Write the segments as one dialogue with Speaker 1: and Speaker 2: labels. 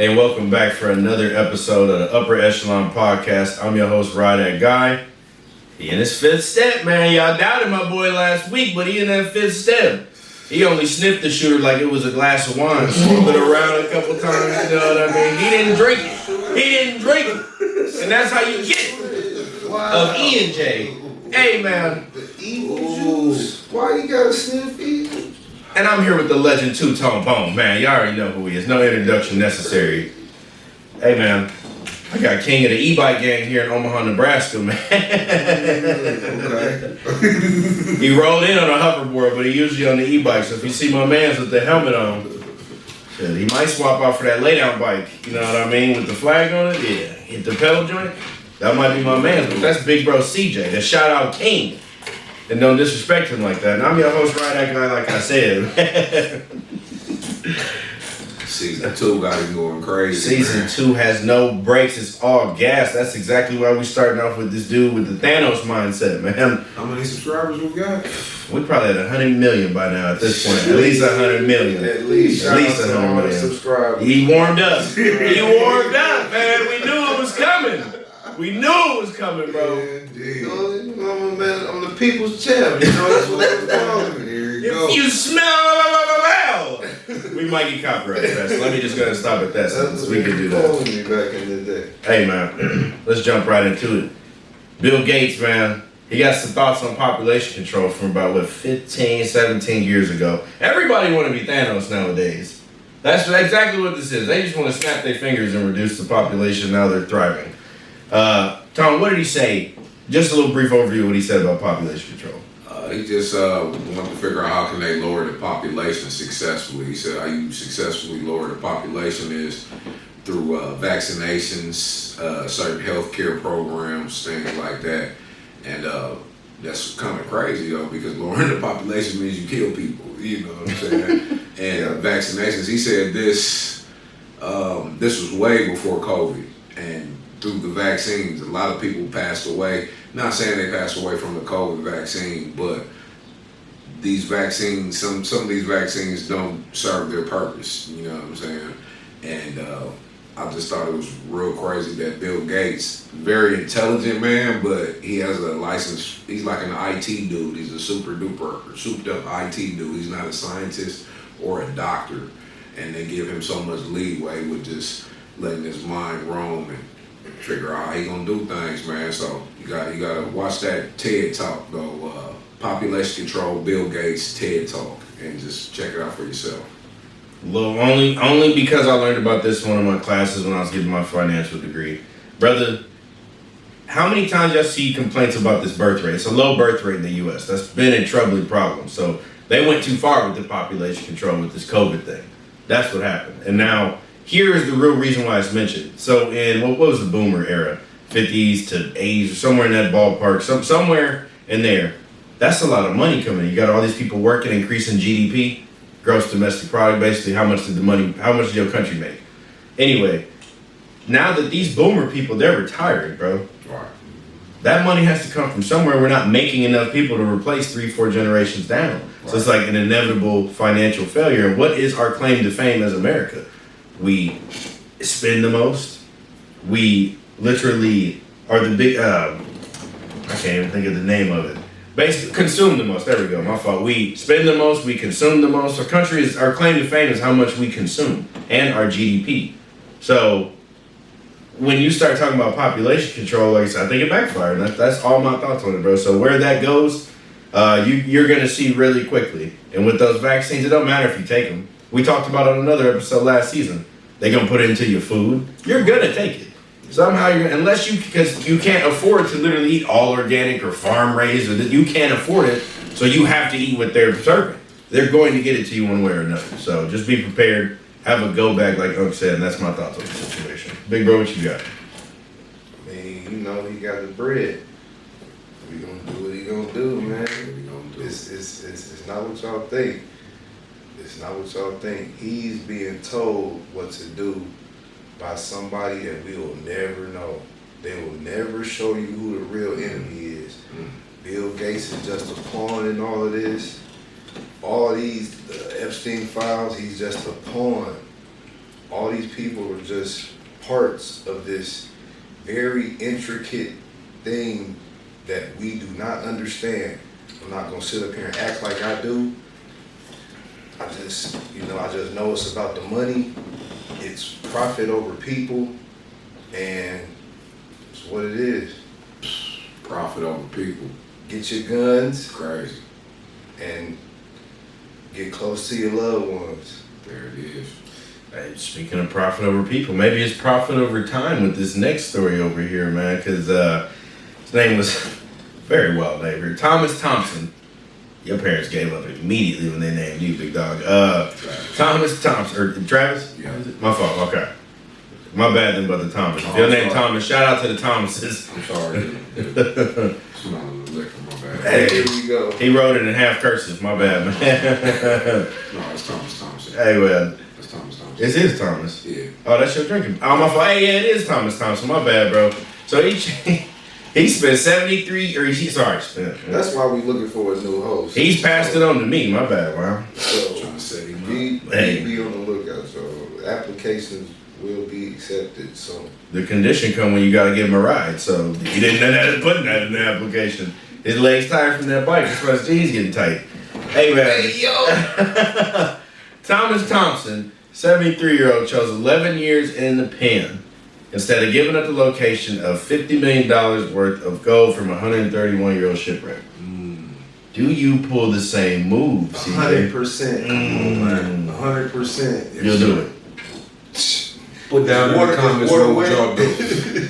Speaker 1: Hey, welcome back for another episode of the Upper Echelon Podcast. I'm your host, Ride That Guy. He in his fifth step, man. Y'all doubted my boy last week, but he in that fifth step. He only sniffed the shooter like it was a glass of wine, swirled it around a couple times, you know what I mean? He didn't drink it. And that's how you get of E&J. Hey, man.
Speaker 2: The evil juice. Why you gotta sniff evil?
Speaker 1: And I'm here with the legend Two Tone Bone, man. Y'all already know who he is. No introduction necessary. Hey, man. I got king of the e-bike gang here in Omaha, Nebraska, man.
Speaker 2: Okay.
Speaker 1: He rolled in on a hoverboard, but he usually on the e-bike. So if you see my man's with the helmet on, shit, he might swap out for that lay-down bike. You know what I mean? With the flag on it, yeah. Hit the pedal joint. That might be my man's, but that's big bro CJ, the shout-out king. And don't disrespect him like that. And I'm your host, Ride That Guy, like I said.
Speaker 2: Season 2 got it going crazy.
Speaker 1: Season 2 has no breaks. It's all gas. That's exactly why we starting off with this dude with the Thanos mindset, man.
Speaker 2: How many subscribers we got?
Speaker 1: We probably at 100 million by now at this point. At least 100 million.
Speaker 2: At least
Speaker 1: 100 million.
Speaker 2: Subscribers.
Speaker 1: He warmed up. He warmed up, man. We knew it was coming. We knew it was coming, bro.
Speaker 2: Indeed. I'm the people's champ. You know, that's what I'm calling. Here you go.
Speaker 1: If you smell, we might get copyright for that. So let me just go and stop at that sentence. We can do that.
Speaker 2: Calling me back in the day.
Speaker 1: Hey, man, let's jump right into it. Bill Gates, man, he got some thoughts on population control from about, 15, 17 years ago. Everybody want to be Thanos nowadays. That's exactly what this is. They just want to snap their fingers and reduce the population. Now they're thriving. Tom, what did he say? Just a little brief overview of what he said about population control.
Speaker 3: He just wanted to figure out how can they lower the population successfully. He said how you successfully lower the population is through vaccinations, certain healthcare programs, things like that. And that's kind of crazy though, because lowering the population means you kill people. You know what I'm saying? And vaccinations. He said this was way before COVID, and through the vaccines, a lot of people passed away. Not saying they passed away from the COVID vaccine, but these vaccines, some of these vaccines don't serve their purpose. You know what I'm saying? And I just thought it was real crazy that Bill Gates, very intelligent man, but he has a license. He's like an IT dude. He's a super duper, souped up IT dude. He's not a scientist or a doctor, and they give him so much leeway with just letting his mind roam and figure out how he gonna do things, man. So you gotta watch that TED Talk though, Population Control, Bill Gates TED Talk, and just check it out for yourself.
Speaker 1: Well, only because I learned about this in one of my classes when I was getting my financial degree. Brother, how many times y'all see complaints about this birth rate? It's a low birth rate in the U.S. That's been a troubling problem. So they went too far with the population control with this COVID thing. That's what happened. And now here is the real reason why it's mentioned. So in, what was the boomer era? 50s to 80s or somewhere in that ballpark, somewhere in there. That's a lot of money coming in. You got all these people working, increasing GDP, gross domestic product, basically how much did your country make? Anyway, now that these boomer people, they're retiring, bro.
Speaker 3: Right.
Speaker 1: That money has to come from somewhere. We're not making enough people to replace 3-4 generations down. Right. So it's like an inevitable financial failure. And what is our claim to fame as America? We spend the most. We literally are the big, I can't even think of the name of it. Basically, consume the most. There we go. My fault. We spend the most. We consume the most. Our claim to fame is how much we consume and our GDP. So when you start talking about population control, like I said, I think it backfired. That's all my thoughts on it, bro. So where that goes, you're going to see really quickly. And with those vaccines, it don't matter if you take them. We talked about it on another episode last season. They're going to put it into your food. You're going to take it. Somehow, because you can't afford to literally eat all organic or farm raised, or you can't afford it, so you have to eat what they're serving. They're going to get it to you one way or another. So just be prepared. Have a go bag, like Unc said, and that's my thoughts on the situation. Big bro, what you got?
Speaker 2: I mean, you know, he got the bread. We gonna do what he gonna do, man. It's not what y'all think. It's not what y'all think. He's being told what to do by somebody that we will never know. They will never show you who the real enemy is. Bill Gates is just a pawn in all of this. All these Epstein files, he's just a pawn all these people are just parts of this very intricate thing that we do not understand. I'm not gonna sit up here and act like I do. I just know it's about the money. It's profit over people, and it's what it is.
Speaker 3: Profit over people.
Speaker 2: Get your guns
Speaker 3: Crazy.
Speaker 2: and get close to your loved ones.
Speaker 3: There it is.
Speaker 1: Hey, speaking of profit over people, maybe it's profit over time with this next story over here, man, because his name was very well named here. Thomas Thompson. Your parents gave up immediately when they named you, big dog. Thomas Thompson, or Travis?
Speaker 3: Yeah.
Speaker 1: My fault, okay. My bad then, brother Thomas. If your name Thomas, shout out to the Thomases.
Speaker 3: I'm sorry. Smelling the liquor, my bad.
Speaker 2: Hey, here we go.
Speaker 1: He wrote it in half cursive, my bad, man.
Speaker 3: No, it's Thomas Thompson.
Speaker 1: Hey, well,
Speaker 3: It's Thomas Thompson.
Speaker 1: it is Thomas.
Speaker 3: Yeah.
Speaker 1: Oh, that's your drinking. Oh, my fault. Hey, yeah, it is Thomas Thompson. My bad, bro. So he spent 73, or spent.
Speaker 2: That's why we looking for a new host.
Speaker 1: He's passed it on to me. My bad, wow.
Speaker 2: So
Speaker 3: Trying to set him up.
Speaker 2: be on the lookout. So applications will be accepted soon.
Speaker 1: The condition come when you gotta give him a ride. So he didn't know how to put that in the application. His legs tired from that bike. That's why his jeans getting tight. Hey, man.
Speaker 2: Hey yo!
Speaker 1: Thomas Thompson, 73-year-old, chose 11 years in the pen instead of giving up the location of $50 million worth of gold from a 131-year-old shipwreck. Do you pull the same move, CJ?
Speaker 2: 100%. Come on, man. 100%.
Speaker 1: You'll do it.
Speaker 3: Put down in the comments what y'all do.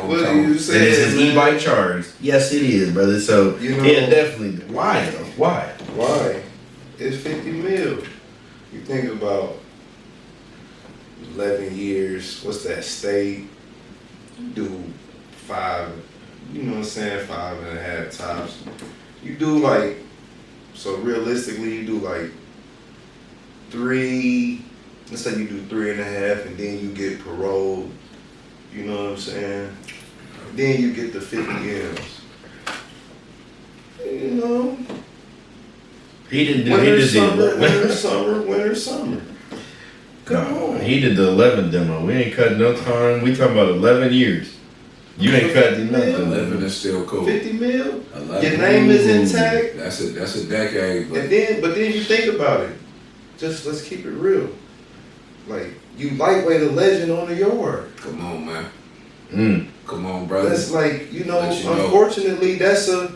Speaker 2: What are you
Speaker 1: And it's his
Speaker 2: saying?
Speaker 1: e-bike charge. Yes, it is, brother. So,
Speaker 2: You know-
Speaker 1: yeah, definitely. Why, though? Why?
Speaker 2: Why? It's 50 mil. You think about 11 years, what's that state? You do 5, you know what I'm saying, 5.5 tops. You do like, so realistically you do like 3, let's say you do 3.5 and then you get paroled, you know what I'm saying? Then you get the 50 M's. You know,
Speaker 1: He didn't do
Speaker 2: winter,
Speaker 1: he just
Speaker 2: summer,
Speaker 1: did
Speaker 2: winter, summer, winter, summer. Come
Speaker 1: No,
Speaker 2: on.
Speaker 1: he did the 11 demo. We ain't cutting no time. We talking about 11 years. You ain't cutting nothing.
Speaker 3: 11 is still cool.
Speaker 2: 50 mil?
Speaker 3: 11.
Speaker 2: Your name is intact?
Speaker 3: That's a decade, but
Speaker 2: But then you think about it. Just let's keep it real. Like, you lightweight a legend on the yard.
Speaker 3: come on, man.
Speaker 1: Mm.
Speaker 3: Come on, brother.
Speaker 2: That's like, you know,
Speaker 3: Let you know.
Speaker 2: unfortunately, that's a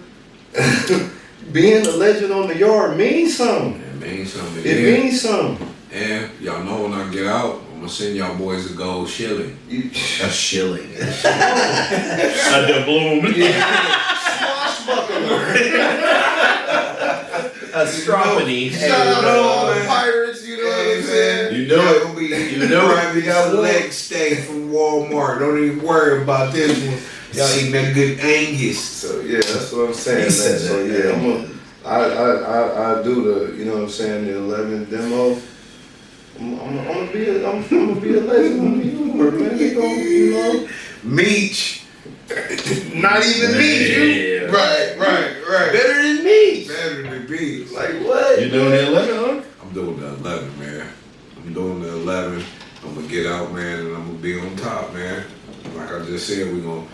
Speaker 2: being a legend on the yard means something.
Speaker 3: It means something.
Speaker 2: It
Speaker 3: Yeah.
Speaker 2: means something.
Speaker 3: And y'all know when I get out, I'm gonna send y'all boys a gold shilling.
Speaker 2: You,
Speaker 1: A shilling. A doubloon.
Speaker 2: swashbuckler.
Speaker 1: A stropony.
Speaker 2: Shout out to all the pirates, you know what I'm saying?
Speaker 1: You know it. You know it.
Speaker 3: We got leg steak from Walmart. Don't even worry about this one. Y'all eating that good Angus.
Speaker 2: So yeah, that's what I'm saying,
Speaker 1: He
Speaker 2: man.
Speaker 1: said
Speaker 2: So
Speaker 1: that.
Speaker 2: yeah, I do the, you know what I'm saying, the 11 demo. I'm gonna be a legend on the yard, man. They gon', you know,
Speaker 3: Meech.
Speaker 2: not even me, you.
Speaker 1: Yeah.
Speaker 3: Right.
Speaker 2: Better than me.
Speaker 3: Better than Meech.
Speaker 2: Like what?
Speaker 1: You doing the 11, huh?
Speaker 3: I'm doing the 11, man. I'm doing the 11. I'm gonna get out, man, and I'm gonna be on top, man. Like I just said, we're gonna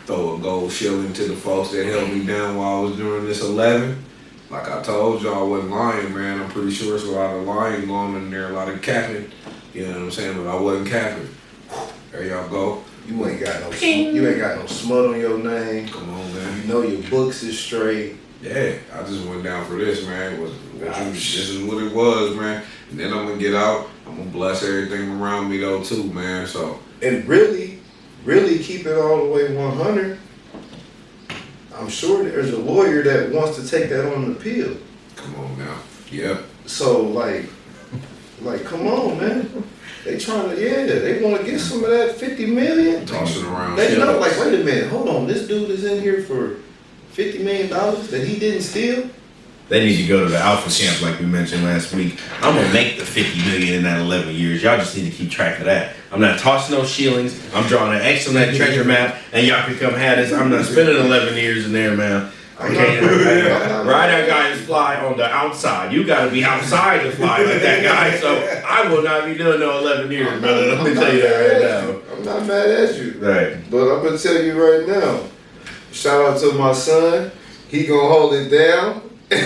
Speaker 3: throw a gold shilling to the folks that held me down while I was doing this 11. Like I told y'all, I wasn't lying, man. I'm pretty sure it's a lot of lying going in there, a lot of capping. You know what I'm saying? But I wasn't capping. There y'all go.
Speaker 2: You ain't got no smut on your name.
Speaker 3: Come on,
Speaker 2: You
Speaker 3: man.
Speaker 2: know your books is straight.
Speaker 3: Yeah, I just went down for this, man. This is what it was, man. And then I'm gonna get out. I'm gonna bless everything around me though too, man. So
Speaker 2: And really keep it all the way 100. I'm sure there's a lawyer that wants to take that on the appeal.
Speaker 3: come on now. Yeah.
Speaker 2: So like come on, man. They trying to, they want to get some of that 50 million.
Speaker 3: Tossing around.
Speaker 2: They know,
Speaker 3: shillings.
Speaker 2: like, wait a minute, hold on. This dude is in here for $50 million that he didn't steal.
Speaker 1: They need to go to the Alpha Camp like we mentioned last week. I'm gonna make the 50 million in that 11 years. Y'all just need to keep track of that. I'm not tossing those shillings. I'm drawing an X on that treasure map, and y'all can come have this. I'm not spending 11 years in there, man. Rider guys fly on the outside. You gotta be outside to fly like that guy. So I will not be doing no 11 years, brother. Let me tell you that right now.
Speaker 2: I'm not mad at you.
Speaker 1: Right.
Speaker 2: But I'm gonna tell you right now. Shout out to my son. He gonna hold it down. we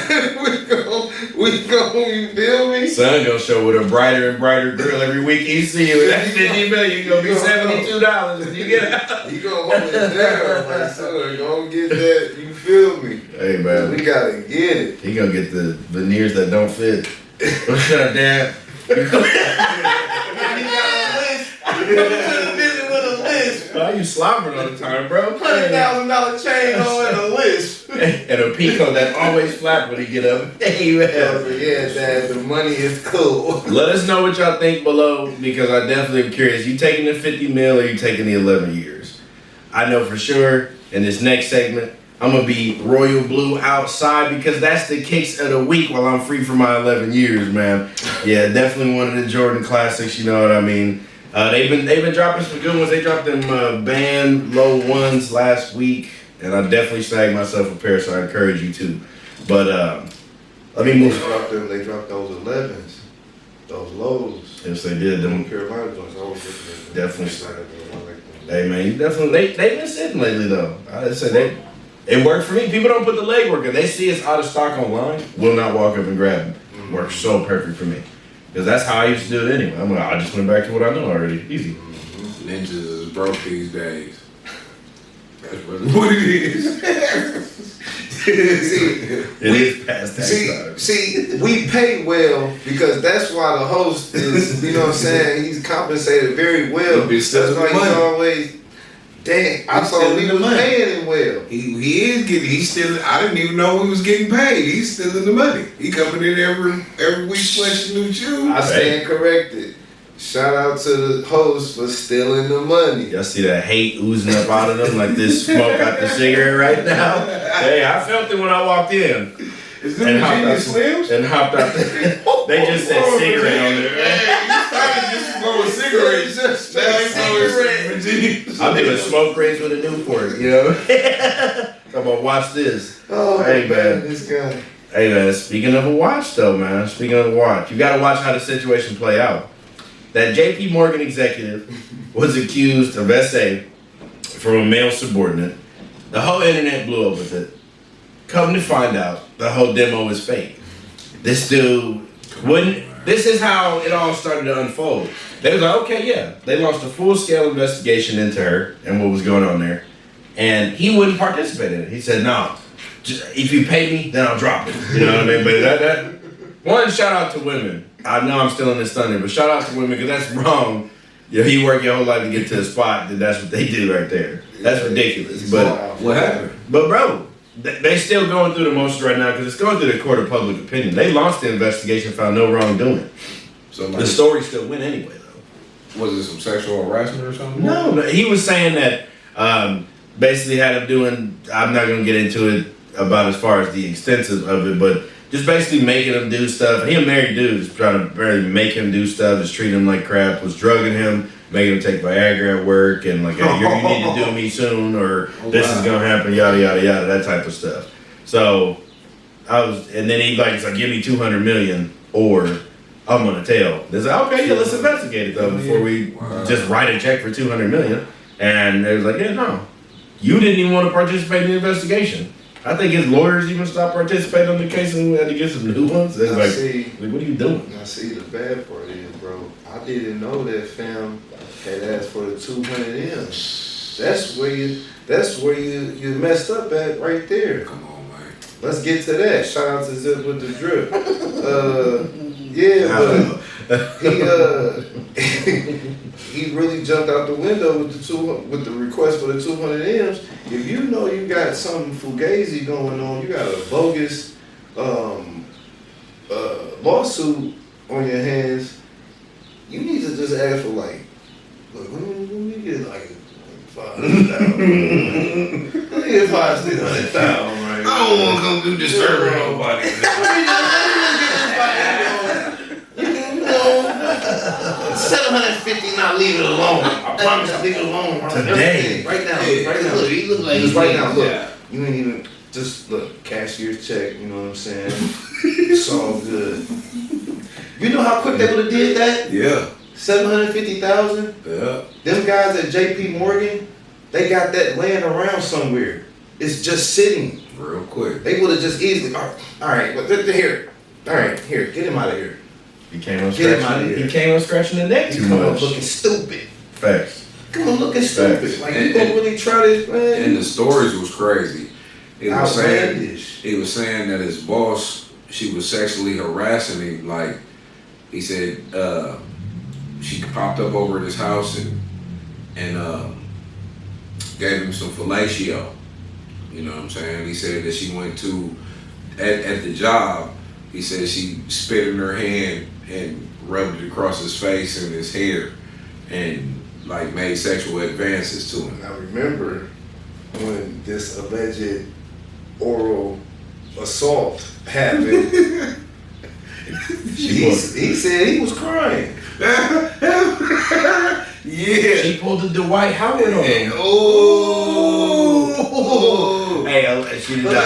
Speaker 2: gon' you feel me?
Speaker 1: Son gonna show with a brighter and brighter grill every week you see you. That 50 million gonna be $72 when you get out.
Speaker 2: He gonna hold it down, my son. Gonna get that, you feel me?
Speaker 1: Hey man.
Speaker 2: We gotta get it.
Speaker 1: He gonna get the veneers that don't fit. What's up, Dad? Why you slobbering all the time, bro?
Speaker 2: $100,000 chain on and a list.
Speaker 1: And a peacoat that always flap when he get up. Hey man.
Speaker 2: Yeah, Dad, the money is cool.
Speaker 1: Let us know what y'all think below because I definitely am curious. You taking the 50 mil or you taking the 11 years? I know for sure in this next segment, I'm gonna be royal blue outside because that's the kicks of the week while I'm free for my 11 years, man. Yeah, definitely one of the Jordan classics, you know what I mean? They've been dropping some good ones. They dropped them band low ones last week, and I definitely snagged myself a pair, so I encourage you to. But let me move.
Speaker 2: They dropped those 11s, those lows.
Speaker 1: Yes, they did. Them
Speaker 2: Carolina joints. I was looking at them.
Speaker 1: definitely. Hey man, you definitely they've been sitting lately though. I just say it worked for me. People don't put the legwork in. They see it's out of stock online, will not walk up and grab it. Works so perfect for me. Because that's how I used to do it anyway. I just went back to what I know already. Easy.
Speaker 3: Ninjas is broke these days. That's really what it is.
Speaker 1: It is past that time.
Speaker 2: See, we pay well because that's why the host is, you know what I'm saying, he's compensated very well. That's why he's always, dang, I thought we was paying him well.
Speaker 3: He is getting, he's still, I didn't even know he was getting paid. He's still in the money. He coming in every week flashing new shoes.
Speaker 2: I stand corrected. Shout out to the host for stealing the money.
Speaker 1: Y'all see that hate oozing up out of them like this smoke out the cigarette right now? Hey, I felt it when I walked in.
Speaker 3: Is this Virginia Slims?
Speaker 1: And hopped out. They just said cigarette on there.
Speaker 3: Hey, you started just blowing cigarettes.
Speaker 1: I'm doing smoke rings with a Newport, you know? I'm gonna watch this.
Speaker 2: Oh,
Speaker 1: hey, man.
Speaker 2: This guy.
Speaker 1: Hey, man, speaking of a watch, though, man. Speaking of a watch, you gotta watch how the situation play out. That JP Morgan executive was accused of SA from a male subordinate. The whole internet blew up with it. Come to find out, the whole demo is fake. This dude wouldn't. This is how it all started to unfold. They was like, okay, yeah. They launched a full-scale investigation into her and what was going on there, and he wouldn't participate in it. He said, "No, if you pay me, then I'll drop it." You know what I mean? But that one shout out to women. I know I'm still in this thunder, but shout out to women because that's wrong. You know, you work your whole life to get to a spot, then that's what they do right there. That's ridiculous. But
Speaker 3: what happened?
Speaker 1: But bro, they still going through the motions right now because it's going through the court of public opinion. They launched the investigation, found no wrongdoing.
Speaker 3: So
Speaker 1: the story still went anyway, though.
Speaker 3: Was it some sexual harassment or something?
Speaker 1: No, he was saying that basically had him doing. I'm not going to get into it about as far as the extensive of it, but just basically making him do stuff. He a married dude, just trying to barely make him do stuff, just treat him like crap, was drugging him, making him take Viagra at work, and like, hey, you need to do me soon, or this is gonna happen, yada yada yada, that type of stuff. So and then he's like, give me $200 million, or I'm gonna tell. They like, okay, yeah, let's investigate it though before we just write a check for $200 million. And they was like, yeah, no, you didn't even want to participate in the investigation. I think his lawyers even stopped participating in the case and we had to get some new ones. It's like, what are you doing?
Speaker 2: Now see, the bad part is, bro, I didn't know that fam had asked for the 200 M's. That's where you messed up at right there.
Speaker 3: Come on, man.
Speaker 2: Let's get to that. Shout out to Zip with the drip. Yeah, but he really jumped out the window with the request for the 200 M's. If you know you got something fugazi going on, you got a bogus lawsuit on your hands, you need to just ask for like, look, let me get like $500,000. Let me get $500,000, right?
Speaker 3: I don't want to come do disturbing nobody.
Speaker 2: $750, not leave it alone. I promise I'll leave it alone.
Speaker 1: Today.
Speaker 2: Right now. Right now. He look like he's right now. Look, you ain't even. Just look, cashier's check, you know what I'm saying? It's all good. You know how quick they would have did that?
Speaker 3: Yeah.
Speaker 2: 750,000?
Speaker 3: Yeah.
Speaker 2: Them guys at JP Morgan, they got that laying around somewhere. It's just sitting.
Speaker 3: Real quick.
Speaker 2: They would have just easily, all right, well, here. All right, here, get him out of here.
Speaker 1: He came on
Speaker 2: Get him out of
Speaker 1: scratching.
Speaker 2: here.
Speaker 1: He came on scratching the neck
Speaker 2: You
Speaker 1: too
Speaker 2: come up
Speaker 1: much.
Speaker 2: looking stupid.
Speaker 1: Facts.
Speaker 2: Come on looking stupid.
Speaker 1: Facts.
Speaker 2: Like, you gonna really try this, man?
Speaker 3: And the stories was crazy. He was
Speaker 2: Outlandish.
Speaker 3: saying that his boss, she was sexually harassing him. Like he said, she popped up over at his house and gave him some fellatio. You know what I'm saying? He said that she went to at the job. He said she spit in her hand and rubbed it across his face and his hair, and like made sexual advances to him.
Speaker 2: And I remember when this alleged oral assault happened, he said he was crying.
Speaker 3: Yeah.
Speaker 1: She pulled the Dwight Howard on him.
Speaker 3: Oh.
Speaker 1: Hey, she did
Speaker 2: But
Speaker 1: not.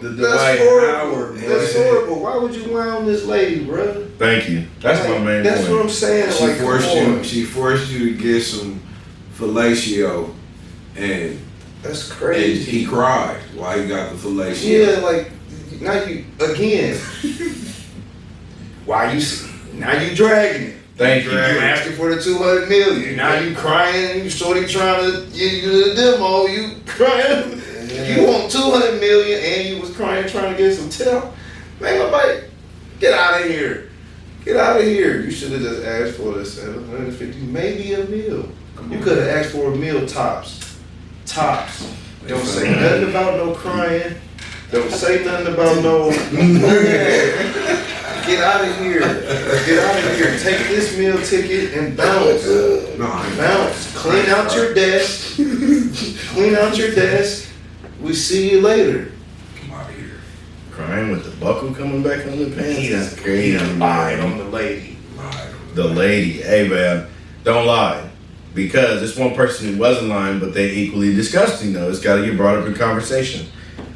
Speaker 1: The
Speaker 2: that's
Speaker 1: Dwight
Speaker 2: horrible.
Speaker 1: Howard.
Speaker 2: That's horrible. Why would you lie on this lady, bro?
Speaker 1: Thank you. That's my main
Speaker 2: That's
Speaker 1: point.
Speaker 2: what I'm saying.
Speaker 3: She
Speaker 2: Like,
Speaker 3: forced
Speaker 2: come
Speaker 3: you.
Speaker 2: on.
Speaker 3: She forced you to get some fellatio, and
Speaker 2: That's
Speaker 3: and
Speaker 2: crazy.
Speaker 3: he cried while he got the fellatio.
Speaker 2: Yeah, like now you again. Why you? Now you dragging it.
Speaker 1: Thank you.
Speaker 2: You asking for the 200 million. Now you crying. You shorty trying to give you the demo. You crying. You want 200 million and you was crying trying to get some tell. Man, nobody, get out of here. Get out of here. You should have just asked for the 750, maybe a meal. You could have asked for a meal tops. Tops. Don't say nothing about no crying. Don't say nothing about no. Get out of here. Get out of here. Take this meal ticket and bounce.
Speaker 3: No, I ain't-
Speaker 2: Bounce. Clean out your desk. Clean out your desk. We see you later.
Speaker 3: Come out of here.
Speaker 1: Crying with the buckle coming back on the pants.
Speaker 2: He
Speaker 1: That's
Speaker 2: done
Speaker 1: crazy.
Speaker 2: lied
Speaker 1: man.
Speaker 2: on the lady.
Speaker 3: Lied.
Speaker 1: The lady. Hey man, don't lie. Because it's one person who wasn't lying, but they equally disgusting though. It's gotta get brought up in conversation.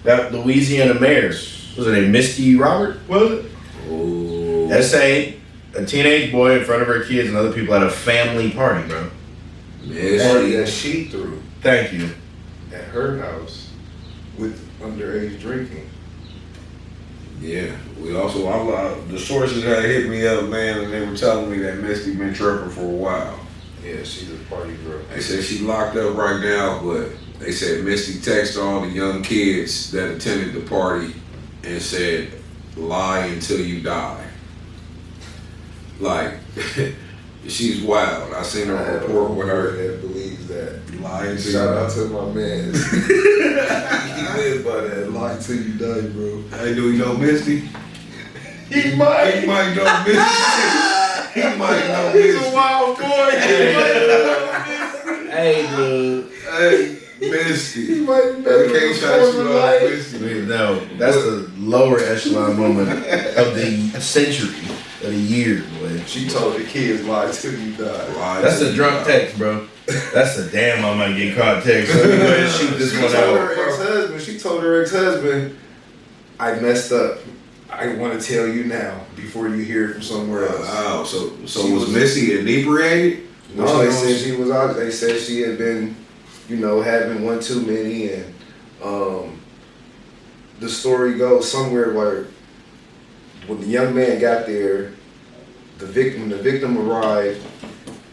Speaker 1: That Louisiana mayor, was her name Misty Robert? Was it?
Speaker 3: Oh.
Speaker 1: S.A. A teenage boy in front of her kids and other people at a family party, bro.
Speaker 2: Party
Speaker 3: Misty.
Speaker 2: that she threw
Speaker 1: Thank you.
Speaker 2: at her house with underage drinking.
Speaker 3: Yeah. We also, the sources had hit me up, man, and they were telling me that Misty been tripping for a while.
Speaker 2: Yeah, she's a party girl.
Speaker 3: They said she locked up right now, but they said Misty texted all the young kids that attended the party and said, lie until you die. Like, she's wild. I seen her report with her.
Speaker 2: that believes that.
Speaker 3: Lie until
Speaker 2: Shout
Speaker 3: you
Speaker 2: out
Speaker 3: die.
Speaker 2: to my man. He lives by that. Lie till you die, bro.
Speaker 3: Hey, do you know Misty?
Speaker 2: He might.
Speaker 3: He might know Misty. He might know Misty.
Speaker 2: wild boy.
Speaker 1: Hey, dude.
Speaker 3: Hey, Misty.
Speaker 2: He might
Speaker 3: We
Speaker 2: be better
Speaker 3: can't try to shoot off Misty.
Speaker 1: No, that's the lower echelon moment of the century, of the year, boy.
Speaker 2: She told the kids lie till you die.
Speaker 3: Lie
Speaker 1: That's
Speaker 3: till
Speaker 1: a
Speaker 3: you
Speaker 1: drunk
Speaker 3: die.
Speaker 1: text, bro. That's a damn, I might get caught text. Let me go ahead and shoot this
Speaker 2: She
Speaker 1: one
Speaker 2: told
Speaker 1: out.
Speaker 2: her ex-husband. She told her ex-husband, "I messed up. I want to tell you now before you hear it from somewhere else."
Speaker 3: Wow, so
Speaker 2: She
Speaker 3: was
Speaker 2: was-
Speaker 3: Missy inebriated?
Speaker 2: No, they said she was out. They said she had been, having one too many, and the story goes somewhere where when the young man got there, the victim arrived.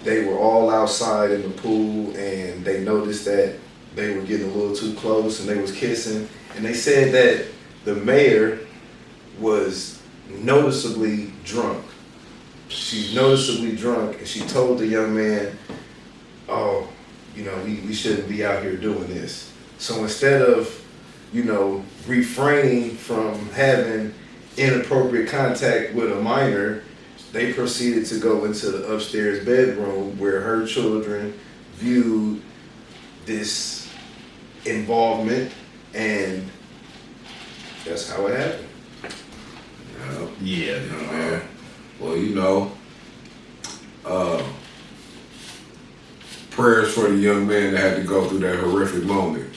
Speaker 2: They were all outside in the pool, and they noticed that they were getting a little too close, and they was kissing. And they said that the mayor was noticeably drunk. She's noticeably drunk, and she told the young man, "Oh, we shouldn't be out here doing this." So instead of, refraining from having inappropriate contact with a minor, they proceeded to go into the upstairs bedroom where her children viewed this involvement, and that's how it happened.
Speaker 1: Yeah,
Speaker 3: Man. Well, prayers for the young man that had to go through that horrific moment.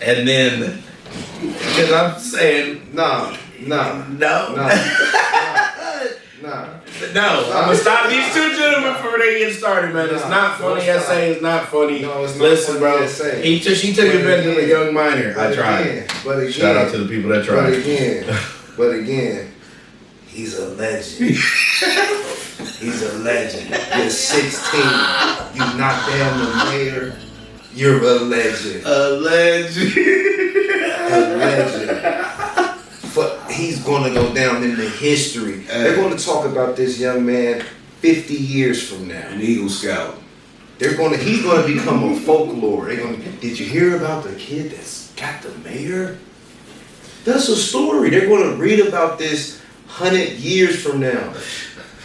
Speaker 1: And then, because I'm saying,
Speaker 2: Nah.
Speaker 1: no.
Speaker 2: Nah.
Speaker 1: I'm gonna stop these two gentlemen before they get started, man. It's not funny.
Speaker 2: don't
Speaker 1: SA is not funny.
Speaker 2: No, it's not
Speaker 1: Listen,
Speaker 2: funny,
Speaker 1: bro.
Speaker 2: SA.
Speaker 1: She took advantage of a young minor. I tried.
Speaker 2: But again,
Speaker 1: Shout out to the people that tried.
Speaker 2: But again, he's a legend. He's a legend. You're 16. You knock down the mayor. You're a legend.
Speaker 1: A legend.
Speaker 2: A legend. He's gonna go down in the history. They're gonna talk about this young man 50 years from now.
Speaker 3: An Eagle Scout.
Speaker 2: He's gonna become a folklore. Did you hear about the kid that's got the mayor? That's a story. They're gonna read about this 100 years from now.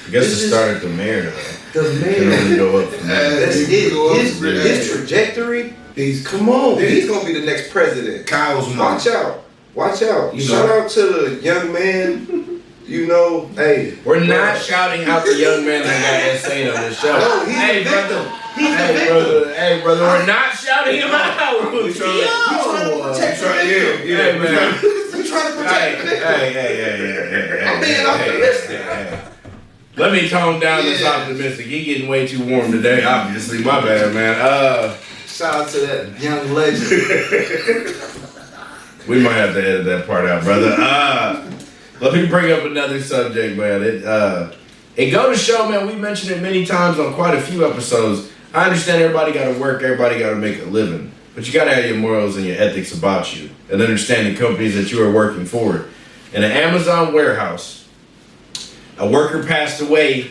Speaker 1: I guess it started the mayor, though.
Speaker 2: The
Speaker 1: It
Speaker 2: mayor.
Speaker 1: only go up from there.
Speaker 2: That's it. His trajectory. Come on. He's gonna be the next president.
Speaker 3: Kyle's
Speaker 2: Watch out. Watch out.
Speaker 3: You
Speaker 2: Shout
Speaker 3: know.
Speaker 2: out to the young man. You know, hey.
Speaker 1: We're not shouting out the young man that got insane on this show.
Speaker 2: No, he's
Speaker 1: hey,
Speaker 2: the victim.
Speaker 1: brother.
Speaker 2: He's the
Speaker 1: Hey,
Speaker 2: victim.
Speaker 1: brother. Hey, brother. We're not shouting him out.
Speaker 2: You trying to protect the victim.
Speaker 1: Hey, man.
Speaker 2: You trying to protect the victim.
Speaker 1: Hey.
Speaker 2: I'm being optimistic.
Speaker 1: Hey. Let me tone down this optimistic. He getting way too warm today, obviously. My bad, man.
Speaker 2: Shout out to that young legend.
Speaker 1: We might have to edit that part out, brother. Let me bring up another subject, man. It go to show, man, we mentioned it many times on quite a few episodes. I understand everybody got to work, everybody got to make a living. But you got to have your morals and your ethics about you and understand the companies that you are working for. In an Amazon warehouse, a worker passed away,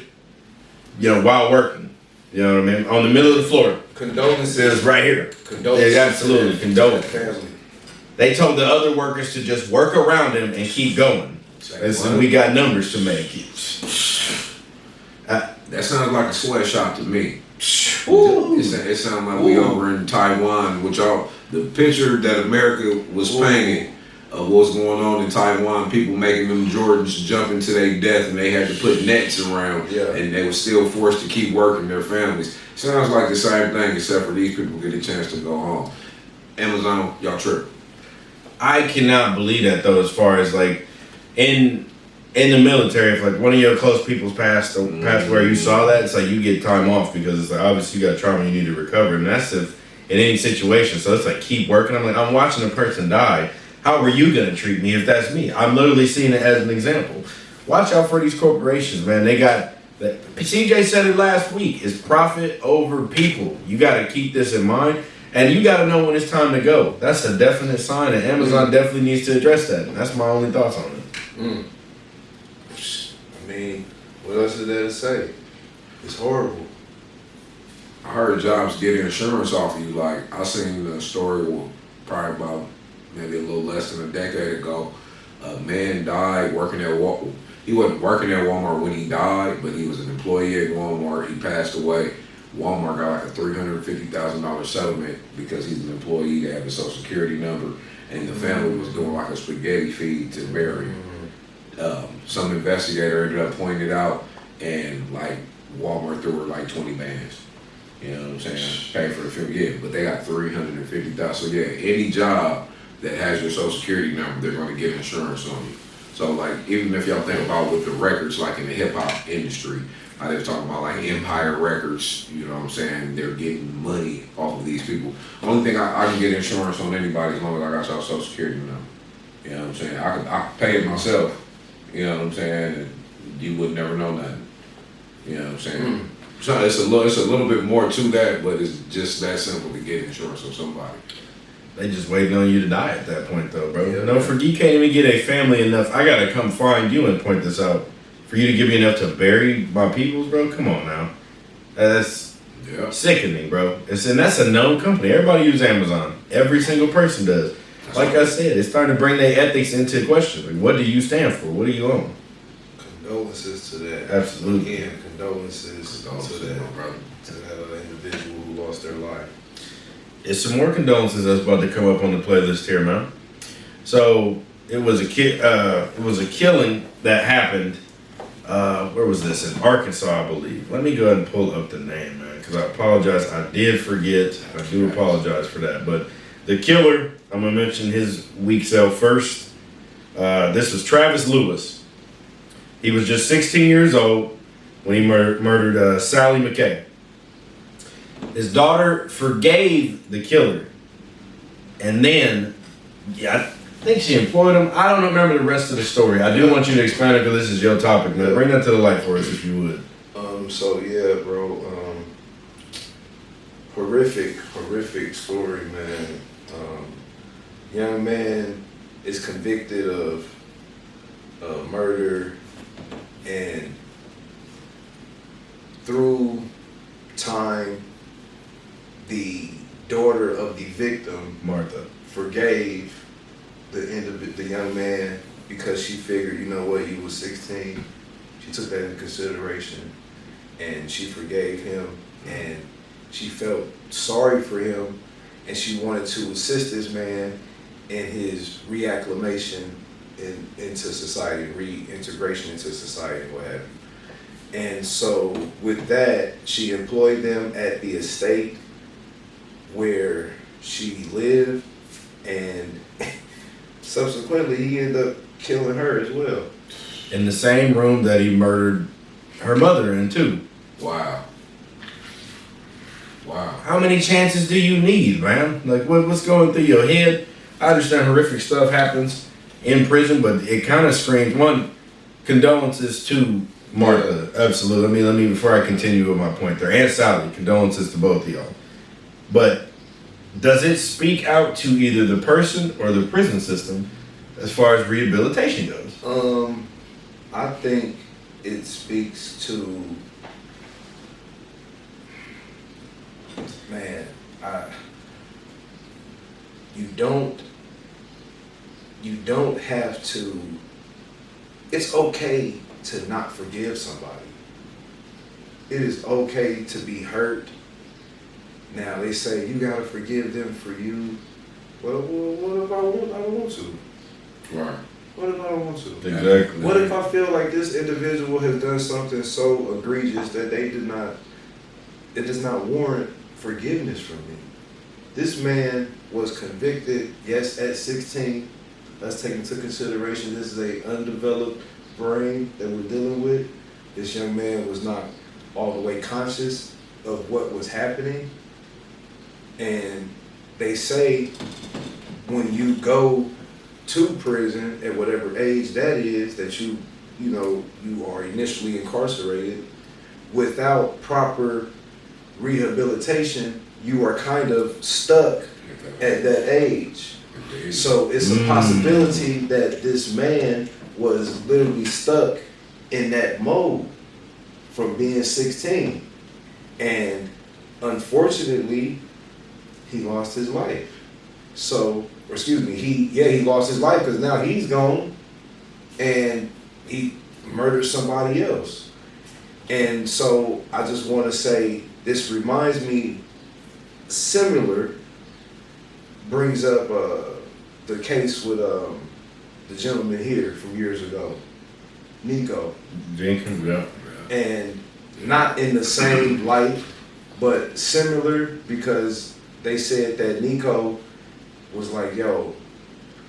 Speaker 1: while working. You know what I mean? On the middle of the floor.
Speaker 2: Condolences.
Speaker 1: It was right here.
Speaker 2: Condolences.
Speaker 1: Yeah, absolutely. Condolences.
Speaker 2: Family.
Speaker 1: They told the other workers to just work around him and keep going. And so we got numbers to make.
Speaker 3: That sounds like a sweatshop to me. It sounds like we over in Taiwan, the picture that America was painting of what's going on in Taiwan, people making them Jordans jump into their death and they had to put nets around and they were still forced to keep working their families. Sounds like the same thing except for these people get a chance to go home. Amazon, y'all trip.
Speaker 1: I cannot believe that though, as far as like in the military, if like one of your close people's passed where you saw that, it's like you get time off because it's like obviously you got trauma you need to recover, and that's if in any situation. So it's like keep working. I'm watching a person die. How are you gonna treat me if that's me? I'm literally seeing it as an example. Watch out for these corporations, man. They got CJ said it last week. It's profit over people. You got to keep this in mind. And you got to know when it's time to go. That's a definite sign, and Amazon definitely needs to address that. And that's my only thoughts on it.
Speaker 2: I mean, what else is there to say? It's horrible.
Speaker 3: I heard Jobs get insurance off of you. Like, I seen a story probably about maybe a little less than a decade ago. A man died working at Walmart. He wasn't working at Walmart when he died, but he was an employee at Walmart. He passed away. Walmart got like a $350,000 settlement because he's an employee. They have a social security number, and the family was doing like a spaghetti feed to bury him. Some investigator ended up pointing it out, and like Walmart threw her like 20 bands. You know what I'm saying? Pay for the film, yeah, but they got $350,000. So yeah, any job that has your social security number, they're going to get insurance on you. So like, even if y'all think about with the records, like in the hip hop industry, they were talking about like Empire Records, you know what I'm saying? They're getting money off of these people. Only thing I can get insurance on anybody as long as I got y'all social security number. You know what I'm saying? I could pay it myself. You know what I'm saying? And you would never know nothing. You know what I'm saying? So it's a little bit more to that, but it's just that simple to get insurance on somebody.
Speaker 1: They just waiting on you to die at that point, though, bro.
Speaker 2: Yeah,
Speaker 1: no, for you can't even get a family enough. I gotta come find you and point this out. For you to give me enough to bury my peoples, bro. Come on now, that's sickening, bro. And that's a known company. Everybody uses Amazon. Every single person does. Like I said, it's starting to bring their ethics into question. Like, what do you stand for? What do you own?
Speaker 2: Condolences to that.
Speaker 1: Absolutely.
Speaker 2: Again, condolences to that,
Speaker 3: brother.
Speaker 2: To that individual who lost their life.
Speaker 1: It's some more condolences that's about to come up on the playlist here, man. So it was a killing that happened. Where was this? In Arkansas, I believe. Let me go ahead and pull up the name, man, because I apologize. I did forget. I do apologize for that. But The killer, I'm gonna mention his weak self first. This was Travis Lewis. He was just 16 years old when he murdered Sally McKay. His daughter forgave the killer, and then, I think she employed him. I don't remember the rest of the story. I do want you to explain it because this is your topic, man. Bring that to the light for us if you would.
Speaker 2: So yeah, bro. Horrific story, man. Young man is convicted of murder, and through time, the daughter of the victim,
Speaker 1: Martha,
Speaker 2: forgave the young man because she figured, you know what, he was 16. She took that into consideration, and she forgave him, and she felt sorry for him, and she wanted to assist this man in his reacclimation into society, reintegration into society, what have you. And so with that, she employed them at the estate where she lived, and subsequently he ended up killing her as well.
Speaker 1: in the same room that he murdered her mother in too.
Speaker 3: Wow.
Speaker 1: How many chances do you need, man? Like, what's going through your head? I understand horrific stuff happens in prison, but it kind of screams, one, condolences to Martha. Absolutely. Let me, before I continue with my point there, and Sally, condolences to both of y'all. But does it speak out to either the person or the prison system as far as rehabilitation goes?
Speaker 2: I think it speaks to, man, you don't have to, it's okay to not forgive somebody. It is okay to be hurt. Now they say you gotta forgive them for you. Well, what if I don't want to?
Speaker 3: Right.
Speaker 2: What if I don't want to?
Speaker 1: Exactly.
Speaker 2: What if I feel like this individual has done something so egregious that it does not warrant forgiveness from me? This man was convicted, yes, at 16. Let's take into consideration this is a undeveloped brain that we're dealing with. This young man was not all the way conscious of what was happening. And they say when you go to prison at whatever age that is, that you are initially incarcerated, without proper rehabilitation, you are kind of stuck at that age. So it's a possibility that this man was literally stuck in that mode from being 16. And unfortunately, he lost his life. So, he lost his life because now he's gone and he murdered somebody else. And so I just want to say, this reminds me, brings up the case with the gentleman here from years ago, Nico.
Speaker 1: Jenkins, yeah.
Speaker 2: And not in the same light, but similar, because they said that Nico was like, yo,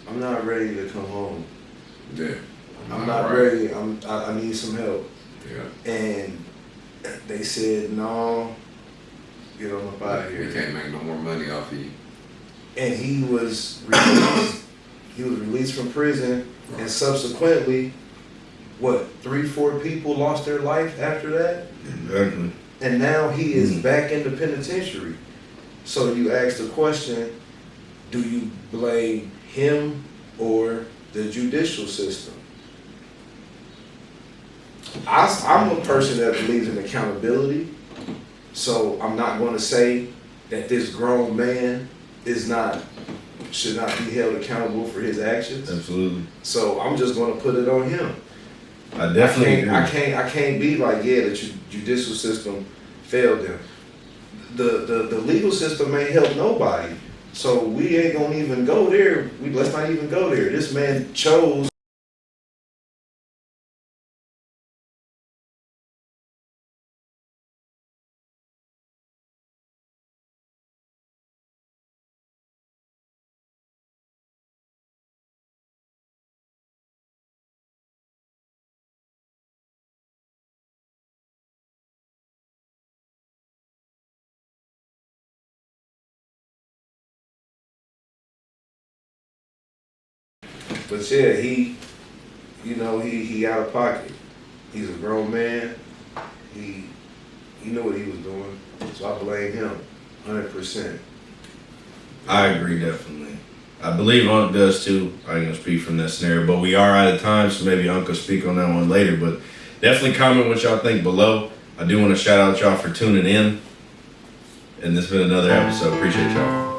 Speaker 2: I'm not ready to come home.
Speaker 3: Yeah.
Speaker 2: I'm not ready. I need some help.
Speaker 3: Yeah.
Speaker 2: And they said, no, get on up out of here.
Speaker 3: We can't make no more money off of you.
Speaker 2: And he was released. He was released from prison, and subsequently, 3-4 people lost their life after that?
Speaker 1: Exactly.
Speaker 2: And now he is back in the penitentiary. So you ask the question, do you blame him or the judicial system? I'm a person that believes in accountability, so I'm not going to say that this grown man should not be held accountable for his actions.
Speaker 1: Absolutely.
Speaker 2: So I'm just going to put it on him.
Speaker 1: I definitely agree.
Speaker 2: I can't be like, the judicial system failed them. The legal system ain't help nobody. So we ain't gonna even go there. Let's not even go there. This man chose But yeah, he out of pocket. He's a grown man. He knew what he was doing. So I blame him 100%.
Speaker 1: I agree, definitely. I believe Unc does too. I ain't gonna speak from that scenario, but we are out of time, so maybe Unc will speak on that one later. But definitely comment what y'all think below. I do want to shout out y'all for tuning in. And this has been another episode. Appreciate y'all.